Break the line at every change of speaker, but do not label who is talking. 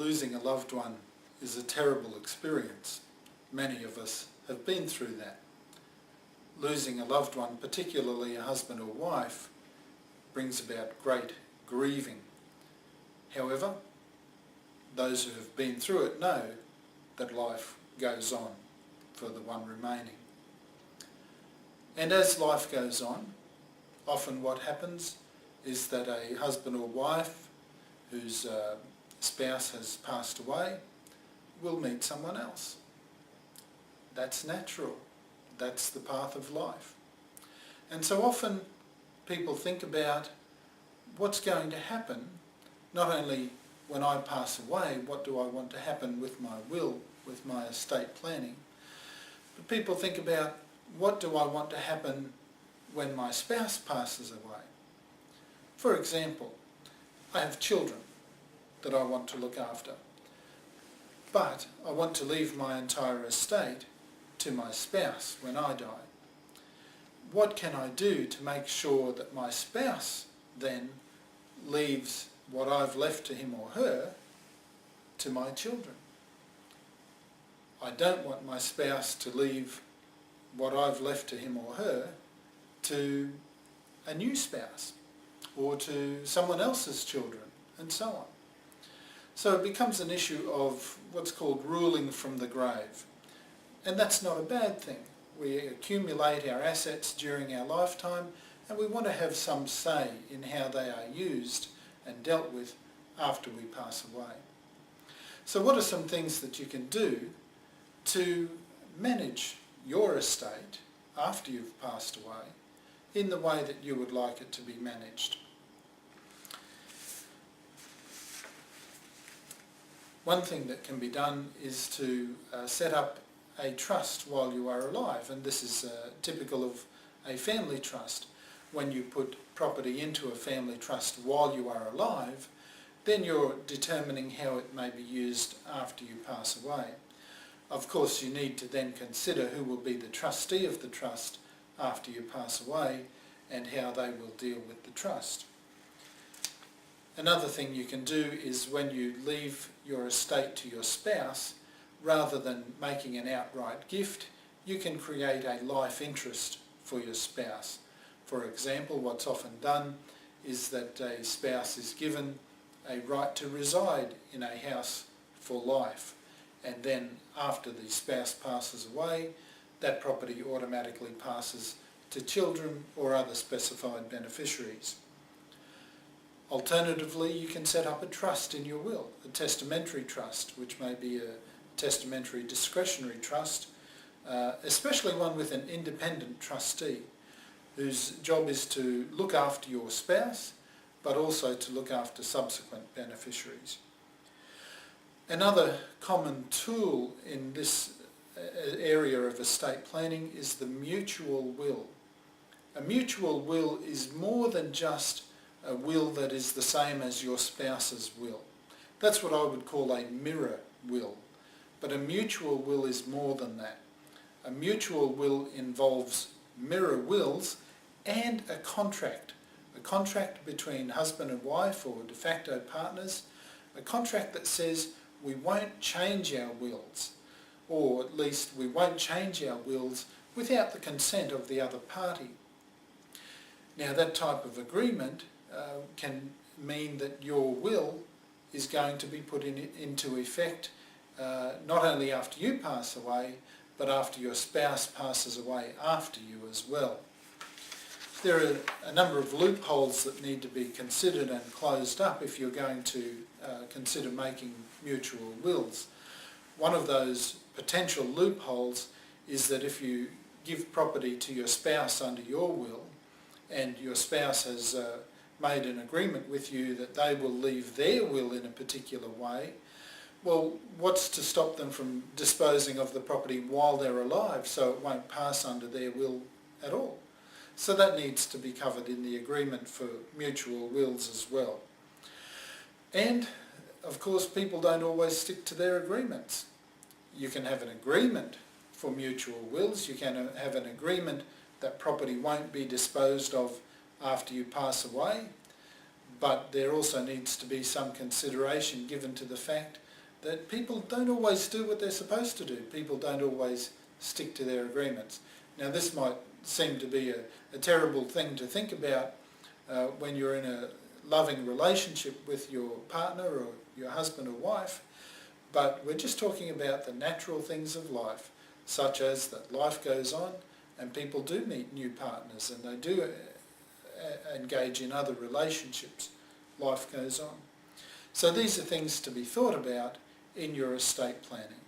losing a loved one is a terrible experience. Many of us have been through that. Losing a loved one, particularly a husband or wife, brings about great grieving. However, those who have been through it know that life goes on for the one remaining. And as life goes on, often what happens is that a husband or wife whose spouse has passed away will meet someone else. That's natural. That's the path of life. And so often people think about what's going to happen, not only when I pass away, what do I want to happen with my will, with my estate planning, but people think about what do I want to happen when my spouse passes away. For example, I have children that I want to look after, but I want to leave my entire estate to my spouse when I die. What can I do to make sure that my spouse then leaves what I've left to him or her to my children? I don't want my spouse to leave what I've left to him or her to a new spouse or to someone else's children, and so on. So it becomes an issue of what's called ruling from the grave. And that's not a bad thing. We accumulate our assets during our lifetime, and we want to have some say in how they are used and dealt with after we pass away. So what are some things that you can do to manage your estate after you've passed away in the way that you would like it to be managed? One thing that can be done is to set up a trust while you are alive, and this is typical of a family trust. When you put property into a family trust while you are alive, then you're determining how it may be used after you pass away. Of course, you need to then consider who will be the trustee of the trust after you pass away and how they will deal with the trust. Another thing you can do is when you leave your estate to your spouse, rather than making an outright gift, you can create a life interest for your spouse. For example, what's often done is that a spouse is given a right to reside in a house for life, and then after the spouse passes away, that property automatically passes to children or other specified beneficiaries. Alternatively, you can set up a trust in your will, a testamentary trust, which may be a testamentary discretionary trust, especially one with an independent trustee whose job is to look after your spouse but also to look after subsequent beneficiaries. Another common tool in this area of estate planning is the mutual will. A mutual will is more than just a will that is the same as your spouse's will. That's what I would call a mirror will. But a mutual will is more than that. A mutual will involves mirror wills and a contract between husband and wife or de facto partners, a contract that says we won't change our wills, or at least we won't change our wills without the consent of the other party. Now that type of agreement can mean that your will is going to be put into effect not only after you pass away, but after your spouse passes away after you as well. There are a number of loopholes that need to be considered and closed up if you're going to consider making mutual wills. One of those potential loopholes is that if you give property to your spouse under your will and your spouse has made an agreement with you that they will leave their will in a particular way, well, what's to stop them from disposing of the property while they're alive so it won't pass under their will at all? So that needs to be covered in the agreement for mutual wills as well. And of course people don't always stick to their agreements. You can have an agreement for mutual wills, you can have an agreement that property won't be disposed of after you pass away, but there also needs to be some consideration given to the fact that people don't always do what they're supposed to do. People don't always stick to their agreements. Now this might seem to be a terrible thing to think about when you're in a loving relationship with your partner or your husband or wife, but we're just talking about the natural things of life, such as that life goes on and people do meet new partners and they do engage in other relationships. Life goes on. So these are things to be thought about in your estate planning.